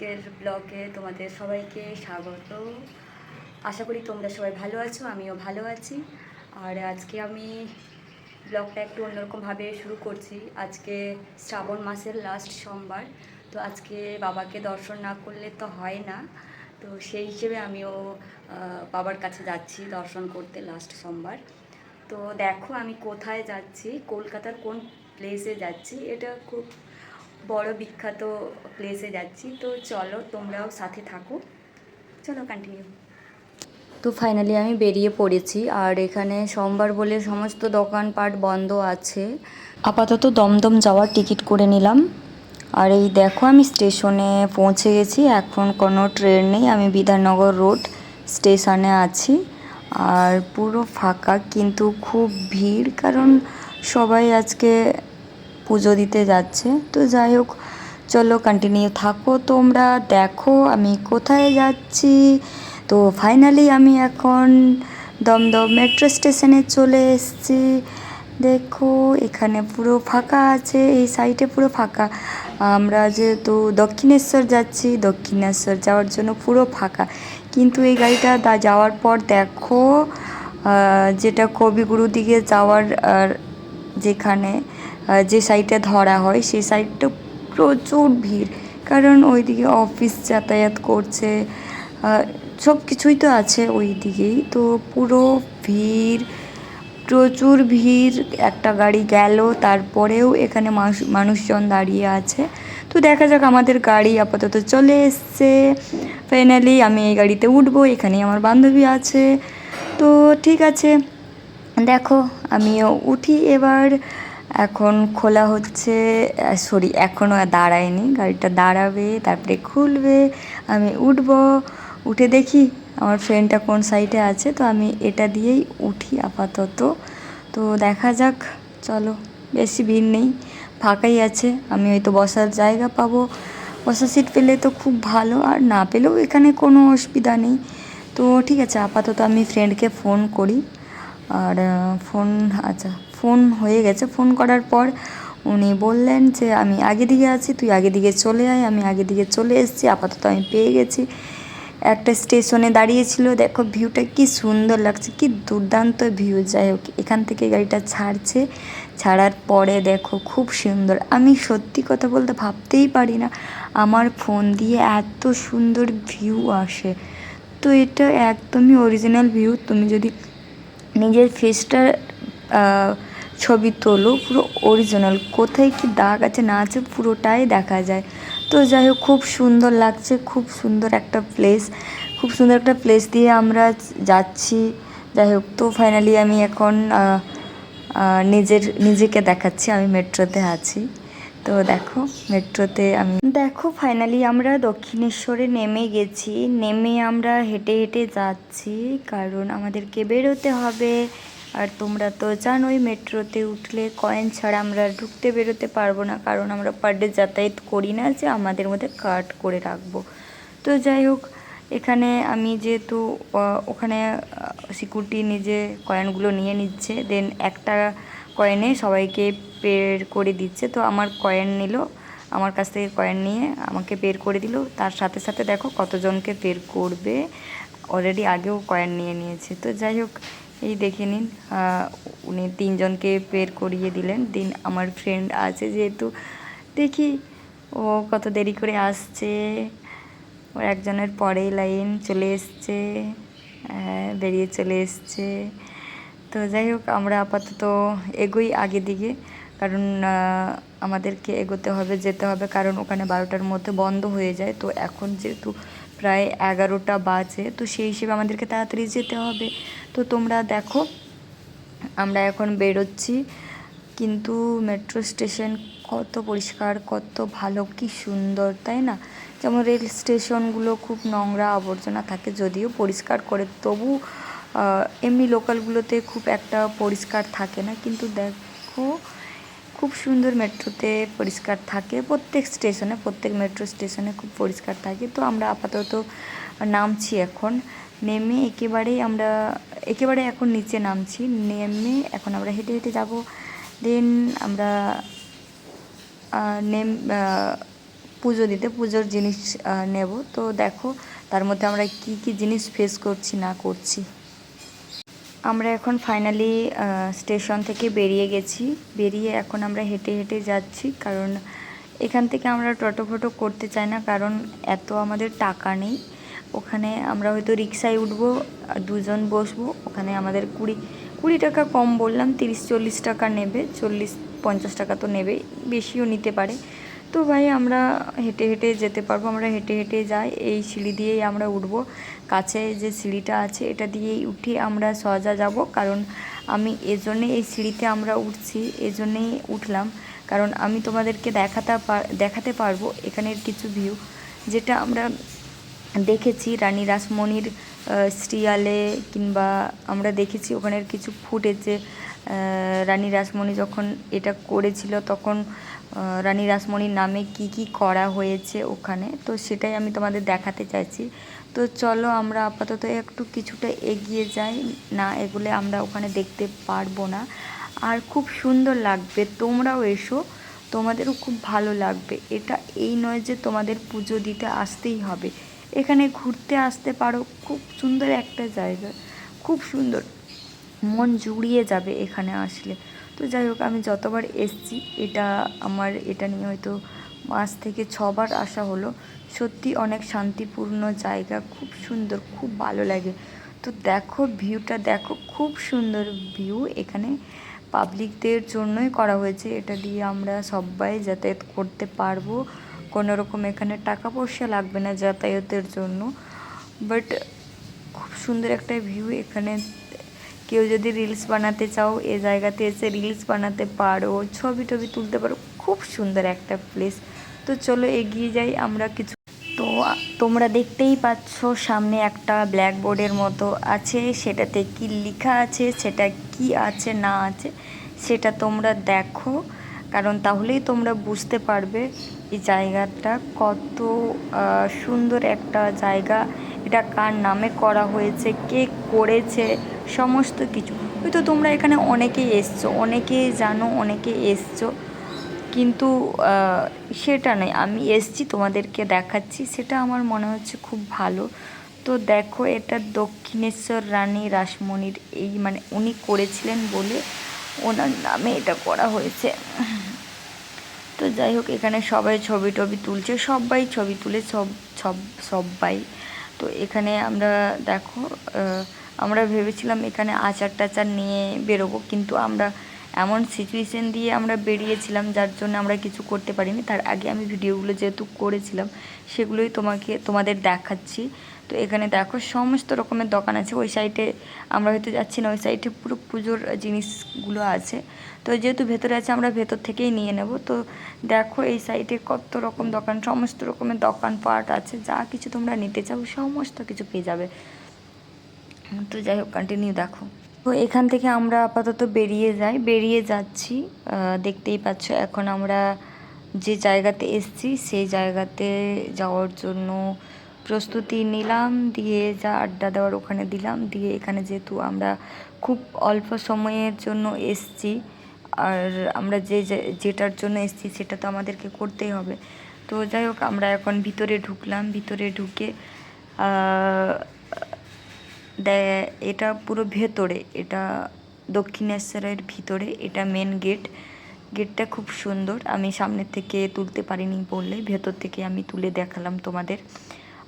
আজকের ব্লগে তোমাদের সবাইকে স্বাগত। আশা করি তোমরা সবাই ভালো আছো, আমিও ভালো আছি। আর আজকে আমি ব্লগটা একটু অন্যরকমভাবে শুরু করছি। আজকে শ্রাবণ মাসের লাস্ট সোমবার, তো আজকে বাবাকে দর্শন না করলে তো হয় না। তো সেই হিসেবে আমিও বাবার কাছে যাচ্ছি দর্শন করতে লাস্ট সোমবার। তো দেখো আমি কোথায় যাচ্ছি, কলকাতার কোন প্লেসে যাচ্ছি। এটা খুব বড় বিখ্যাত প্লেসে যাচ্ছি। তো চলো তোমরাও সাথে থাকো, চলো কন্টিনিউ। তো ফাইনালি আমি বেরিয়ে পড়েছি, আর এখানে সোমবার বলে সমস্ত দোকানপাট বন্ধ আছে। আপাতত দমদম যাওয়ার টিকিট করে নিলাম। আর এই দেখো আমি স্টেশনে পৌঁছে গেছি, এখন কোনো ট্রেন নেই, আমি বিধাননগর রোড স্টেশনে আছি। আর পুরো ফাঁকা, কিন্তু খুব ভিড়, কারণ সবাই আজকে পুজো দিতে যাচ্ছে। তো যাই হোক, চলো কন্টিনিউ থাকো, তোমরা দেখো আমি কোথায় যাচ্ছি। তো ফাইনালি আমি এখন দমদম মেট্রো স্টেশনে চলে এসেছি। দেখো এখানে পুরো ফাঁকা আছে, এই সাইডে পুরো ফাঁকা। আমরা যেহেতু দক্ষিণেশ্বর যাচ্ছি, দক্ষিণেশ্বর যাওয়ার জন্য পুরো ফাঁকা। কিন্তু এই গাড়িটা যাওয়ার পর দেখো, যেটা কবিগুরু দিকে যাওয়ার যেখানে যে সাইডে ধরা হয় সেই সাইডটা প্রচুর ভিড়, কারণ ওইদিকে অফিস যাতায়াত করছে, সব কিছুই তো আছে ওই দিকেই। তো পুরো ভিড়, প্রচুর ভিড়। একটা গাড়ি গেল, তারপরেও এখানে মানুষজন দাঁড়িয়ে আছে। তো দেখা যাক, আমাদের গাড়ি আপাতত চলে এসছে। ফাইনালি আমি এই গাড়িতে উঠবো, এখানেই আমার বান্ধবী আছে। তো ঠিক আছে, দেখো আমিও উঠি এবার। এখন খোলা হচ্ছে, সরি এখনও দাঁড়ায়নি, গাড়িটা দাঁড়াবে তারপরে খুলবে, আমি উঠবো। উঠে দেখি আমার ফ্রেন্ডটা কোন সাইডে আছে, তো আমি এটা দিয়েই উঠি আপাতত। তো দেখা যাক, চলো। বেশি ভিড় নেই, ফাঁকাই আছে, আমি হয়তো বসার জায়গা পাবো। বসার সিট পেলে তো খুব ভালো, আর না পেলেও এখানে কোনো অসুবিধা নেই। তো ঠিক আছে, আপাতত আমি ফ্রেন্ডকে ফোন করি। আর ফোন হয়ে গেছে। ফোন করার পর উনি বললেন যে আমি আগে দিকে আছি, তুই আগে দিকে চলে আয়। আমি আগে দিকে চলে এসেছি, আপাতত আমি পেয়ে গেছি। একটা স্টেশনে দাঁড়িয়েছিল, দেখো ভিউটা কি সুন্দর লাগছে, কি দুর্দান্ত ভিউ। যাই হোক, এখান থেকে গাড়িটা ছাড়ছে, ছাড়ার পরে দেখো খুব সুন্দর। আমি সত্যি কথা বলতে ভাবতেই পারি না আমার ফোন দিয়ে এত সুন্দর ভিউ আসে। তো এটা একদমই অরিজিনাল ভিউ। তুমি যদি নিজের ফেসটার ছবি তোলো, পুরো অরিজিনাল, কোথায় কি দাগ আছে না আছে পুরোটাই দেখা যায়। তো যাই হোক, খুব সুন্দর লাগছে, খুব সুন্দর একটা প্লেস, খুব সুন্দর একটা প্লেস দিয়ে আমরা যাচ্ছি। যাই হোক, তো ফাইনালি আমি এখন নিজেকে দেখাচ্ছি, আমি মেট্রোতে আছি। তো দেখো মেট্রোতে আমি, দেখো ফাইনালি আমরা দক্ষিণেশ্বরে নেমে গেছি। নেমে আমরা হেঁটে হেঁটে যাচ্ছি, কারণ আমাদেরকে বেরোতে হবে। আর তোমরা তো জানোই, মেট্রোতে উঠলে কয়েন ছাড়া আমরা ঢুকতে বেরোতে পারবো না, কারণ আমরা পার ডে যাতায়াত করি না যে আমাদের মধ্যে কার্ড করে রাখবো। তো যাই হোক, এখানে আমি যেহেতু ওখানে সিকিউরিটি নিজে কয়েনগুলো নিয়ে নিচ্ছে, দেন একটা কয়েনে সবাইকে পের করে দিচ্ছে। তো আমার কয়েন নিল, আমার কাছ থেকে কয়েন নিয়ে আমাকে পের করে দিল। তার সাথে সাথে দেখো কতজনকে পের করবে, অলরেডি আগেও কয়েন নিয়ে নিয়েছে। তো যাই হোক, এই দেখে নিন, উনি 3 জনকে পের করিয়ে দিলেন। দিন আমার ফ্রেন্ড আছে যেহেতু, দেখি ও কত দেরি করে আসছে। ওর একজনের পরেই লাইন চলে এসছে, বেরিয়ে চলে এসছে। তো যাই হোক, আমরা আপাতত এগোই আগে দিকে, কারণ আমাদেরকে এগোতে হবে, যেতে হবে, কারণ ওখানে 12টার মধ্যে বন্ধ হয়ে যায়। তো এখন যেহেতু প্রায় 11টা বাজে, তো সেই হিসেবে আমাদেরকে তাড়াতাড়ি যেতে হবে। তো তোমরা দেখো, আমরা এখন বেরোচ্ছি। কিন্তু মেট্রো স্টেশন কত পরিষ্কার, কত ভালো, কি সুন্দর, তাই না? যেমন রেল স্টেশনগুলো খুব নোংরা আবর্জনা থাকে, যদিও পরিষ্কার করে, তবু এমনি লোকালগুলোতে খুব একটা পরিষ্কার থাকে না। কিন্তু দেখো খুব সুন্দর, মেট্রোতে পরিষ্কার থাকে, প্রত্যেক স্টেশনে, প্রত্যেক মেট্রো স্টেশনে খুব পরিষ্কার থাকে। তো আমরা আপাতত নামছি এখন। নেমে একেবারে এখন নিচে নামছি। নেমে এখন আমরা হেঁটে হেঁটে যাব। দেন আমরা পুজো দিতে, পুজোর জিনিস নেব। তো দেখো তার মধ্যে আমরা কি কি জিনিস ফেস করছি না করছি। আমরা এখন ফাইনালি স্টেশন থেকে বেরিয়ে গেছি। বেরিয়ে এখন আমরা হেঁটে হেঁটে যাচ্ছি, কারণ এখান থেকে আমরা টোটো ফটো করতে চাই না, কারণ এত আমাদের টাকা নেই। ওখানে আমরা হয়তো রিক্সায় উঠবো, দুজন বসবো, ওখানে আমাদের কুড়ি টাকা কম বললাম, 30-40 টাকা নেবে, 40-50 টাকা তো নেবেই, বেশিও নিতে পারে। তো ভাই আমরা হেঁটে হেঁটে যেতে পারবো, আমরা হেঁটে হেঁটে যাই। এই সিঁড়ি দিয়েই আমরা উঠবো, কাছে যে সিঁড়িটা আছে এটা দিয়েই উঠে আমরা সোজা যাব। কারণ আমি এজন্যে এই সিঁড়িতে আমরা উঠছি, এজন্যেই উঠলাম, কারণ আমি তোমাদেরকে দেখাতে পারবো এখানের কিছু ভিউ, যেটা আমরা দেখেছি রানী রাসমণির সিরিয়ালে, কিংবা আমরা দেখেছি ওখানের কিছু ফুটেজে। রানী রাসমণি যখন এটা করেছিল তখন রানী রাসমণির নামে কি কি করা হয়েছে ওখানে, তো সেটাই আমি তোমাদের দেখাতে চাইছি। তো চলো আমরা আপাতত একটু কিছুটা এগিয়ে যাই, না এগুলো আমরা ওখানে দেখতে পারবো না। আর খুব সুন্দর লাগবে, তোমরাও এসো, তোমাদেরও খুব ভালো লাগবে। এটা এই নয় যে তোমাদের পুজো দিতে আসতেই হবে, এখানে ঘুরতে আসতে পারো। খুব সুন্দর একটা জায়গা, খুব সুন্দর, মন জুড়িয়ে যাবে এখানে আসলে। তো যাই হোক, আমি যতবার এসছি এটা নিয়ে হয়তো 5 থেকে 6 বার আসা হলো। সত্যি অনেক শান্তিপূর্ণ জায়গা, খুব সুন্দর, খুব ভালো লাগে। তো দেখো ভিউটা দেখো, খুব সুন্দর ভিউ। এখানে পাবলিকদের জন্যই করা হয়েছে, এটা দিয়ে আমরা সবাই যাতায়াত করতে পারবো, কোনো রকম এখানে টাকা পয়সা লাগবে না যাতায়াতের জন্য। বাট খুব সুন্দর একটা ভিউ এখানে। কেউ যদি রিলস বানাতে চাও, এ জায়গাতে এসে রিলস বানাতে পারো, ছবি টবি তুলতে পারো, খুব সুন্দর একটা প্লেস। তো চলো এগিয়ে যাই আমরা কিছু। তো তোমরা দেখতেই পাচ্ছ সামনে একটা ব্ল্যাকবোর্ডের মতো আছে, সেটাতে কি লেখা আছে, সেটা কি আছে না আছে সেটা তোমরা দেখো, কারণ তাহলেই তোমরা বুঝতে পারবে এই জায়গাটা কত সুন্দর একটা জায়গা, এটা কার নামে করা হয়েছে, কে করেছে, সমস্ত কিছু। হয়তো তোমরা এখানে অনেকেই এসছো, অনেকেই জানো, অনেকে এসছো, কিন্তু সেটা নয়, আমি এসছি তোমাদেরকে দেখাচ্ছি, সেটা আমার মনে হচ্ছে খুব ভালো। তো দেখো এটা দক্ষিণেশ্বর রানী রাসমণির এই মানে উনি করেছিলেন বলে ওনার নামে এটা করা হয়েছে। তো যাই হোক, এখানে সবাই ছবি টবি তুলছে, সবাই ছবি তুলে সবাই। তো এখানে আমরা দেখো, আমরা ভেবেছিলাম এখানে আচার টাচার নিয়ে বেরোবো, কিন্তু আমরা এমন সিচুয়েশান দিয়ে আমরা বেরিয়েছিলাম যার জন্য আমরা কিছু করতে পারিনি। তার আগে আমি ভিডিওগুলো যেহেতু করেছিলাম সেগুলোই তোমাদের দেখাচ্ছি। তো এখানে দেখো সমস্ত রকমের দোকান আছে। ওই সাইডে আমরা হয়তো যাচ্ছি না, ওই সাইডে পুরো পুজোর জিনিসগুলো আছে। তো যেহেতু ভেতরে আছে আমরা ভেতর থেকেই নিয়ে নেব। তো দেখো এই সাইডে কত রকম দোকান, সমস্ত রকমের দোকানপাট আছে, যা কিছু তোমরা নিতে চাও সমস্ত কিছু পেয়ে যাবে। তো যাই হোক, কন্টিনিউ দেখো। তো এখান থেকে আমরা আপাতত বেরিয়ে যাচ্ছি। দেখতেই পাচ্ছ এখন আমরা যে জায়গাতে এসছি সেই জায়গাতে যাওয়ার জন্য প্রস্তুতি নিলাম, দিয়ে যা আড্ডা দেওয়ার ওখানে দিলাম, দিয়ে এখানে যেহেতু আমরা খুব অল্প সময়ের জন্য এসছি, আর আমরা যেটার জন্য এসছি সেটা তো আমাদেরকে করতেই হবে। তো যাই হোক, আমরা এখন ভিতরে ঢুকলাম। ভিতরে ঢুকে এটা পুরো ভেতরে, এটা দক্ষিণেশ্বরের ভিতরে, এটা মেন গেটটা খুব সুন্দর। আমি সামনে থেকে তুলতে পারিনি বললে ভেতর থেকে আমি তুলে দেখালাম তোমাদের।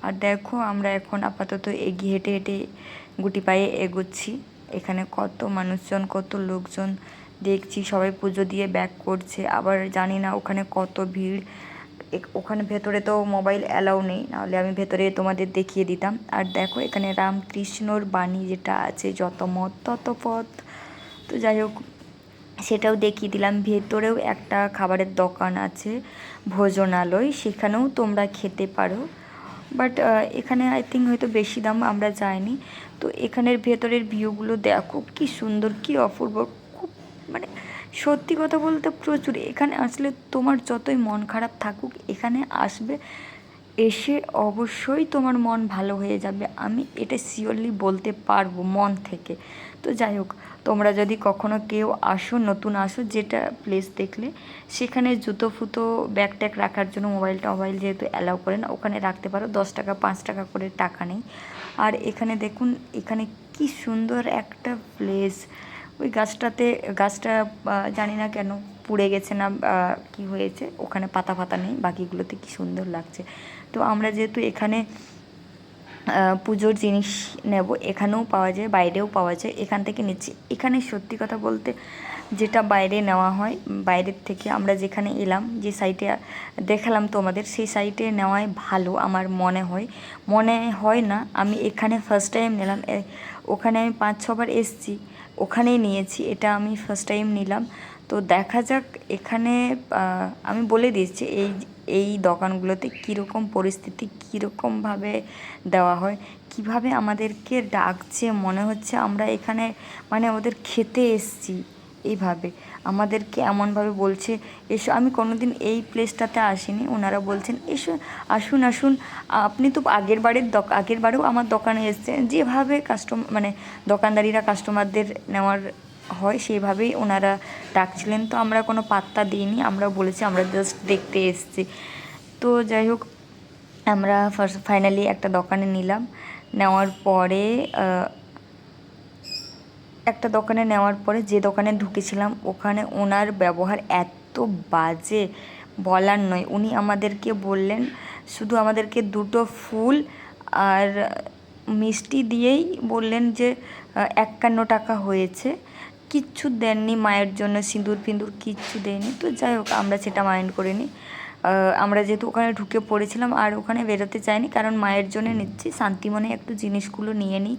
আর দেখো আমরা এখন আপাতত এগিয়ে হেঁটে হেঁটে গুটি পায়ে এগোচ্ছি। এখানে কত মানুষজন, কত লোকজন দেখছি, সবাই পুজো দিয়ে ব্যাক করছে। আবার জানি না ওখানে কত ভিড়, ওখানে ভেতরে তো মোবাইল অ্যালাউ নেই, নাহলে আমি ভেতরে তোমাদের দেখিয়ে দিতাম। আর দেখো এখানে রামকৃষ্ণর বাণী যেটা আছে, যত মত তত পথ। তো যাই হোক, সেটাও দেখিয়ে দিলাম। ভেতরেও একটা খাবারের দোকান আছে, ভোজনালয়, সেখানেও তোমরা খেতে পারো। বাট এখানে আই থিঙ্ক হয়তো বেশি দাম, আমরা যাইনি। তো এখানের ভেতরের ভিউগুলো দেখো কি সুন্দর, কি অপূর্ব, খুব মানে সত্যি কথা বলতে প্রচুর। এখানে আসলে তোমার যতই মন খারাপ থাকুক, এখানে আসবে, এসে অবশ্যই তোমার মন ভালো হয়ে যাবে। আমি এটা শিওরলি বলতে পারবো মন থেকে। তো যাই হোক, তোমরা যদি কখনো কেউ আসো, নতুন আসো, যেটা প্লেস দেখলে সেখানে জুতো ফুতো ব্যাগ ট্যাগ রাখার জন্য মোবাইল যেহেতু অ্যালাউ করে না, ওখানে রাখতে পারো। 10 টাকা 5 টাকা করে টাকা নেই। আর এখানে দেখুন, এখানে কি সুন্দর একটা প্লেস। ওই গাছটা জানি না কেন পুড়ে গেছে না কি হয়েছে, ওখানে পাতা ফাতা নেই, বাকিগুলোতে কি সুন্দর লাগছে। তো আমরা যেহেতু এখানে পুজোর জিনিস নেব, এখানেও পাওয়া যায়, বাইরেও পাওয়া যায়, এখান থেকে নিচ্ছি। এখানে সত্যি কথা বলতে যেটা বাইরে নেওয়া হয়, বাইরের থেকে আমরা যেখানে এলাম, যে সাইটে দেখালাম তোমাদের, সেই সাইটে নেওয়াই ভালো আমার মনে হয় না। আমি এখানে ফার্স্ট টাইম নিলাম, ওখানে আমি 5-6 বার এসেছি, ওখানেই নিয়েছি, এটা আমি ফার্স্ট টাইম নিলাম। তো দেখা যাক এখানে আমি বলে দিচ্ছি এই দোকানগুলোতে কীরকম পরিস্থিতি, কীরকমভাবে দেওয়া হয়, কিভাবে আমাদেরকে ডাকছে, মনে হচ্ছে আমরা এখানে মানে ওদের খেতে এসছি। এইভাবে আমাদেরকে এমনভাবে বলছে এসো। আমি কোনোদিন এই প্লেসটাতে আসিনি, ওনারা বলছেন এসো, আসুন আসুন। আপনি তো আগের বারেও আমার দোকানে এসেছেন। যেভাবে মানে দোকানদারিরা কাস্টমারদের নেওয়ার হয় সেইভাবেই ওনারা ডাকছিলেন। তো আমরা কোনো পাত্তা দিইনি, আমরা বলেছি আমরা জাস্ট দেখতে এসেছি। তো যাই হোক, আমরা ফাইনালি একটা দোকানে নিলাম। নেওয়ার পরে যে দোকানে ঢুকেছিলাম, ওখানে ওনার ব্যবহার এত বাজে বলার নয়। উনি আমাদেরকে বললেন, শুধু আমাদেরকে 2টো ফুল আর মিষ্টি দিয়েই বললেন যে 51 টাকা হয়েছে। কিচ্ছু দেননি মায়ের জন্য, সিঁদুর ফিঁদুর কিচ্ছু দেয়নি। তো যাই হোক, আমরা সেটা মাইন্ড করিনি। আমরা যেহেতু ওখানে ঢুকে পড়েছিলাম আর ওখানে বেরোতে চাইনি, কারণ মায়ের জন্য নিচ্ছি, শান্তিমনে একটু জিনিসগুলো নিয়ে নিই,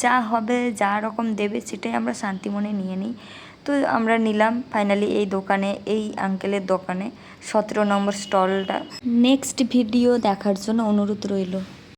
যা হবে যা রকম দেবে সেটাই আমরা শান্তিমনে নিয়ে নিই। তো আমরা নিলাম ফাইনালি এই আঙ্কেলের দোকানে, 17 নম্বর স্টলটা। নেক্সট ভিডিও দেখার জন্য অনুরোধ রইল।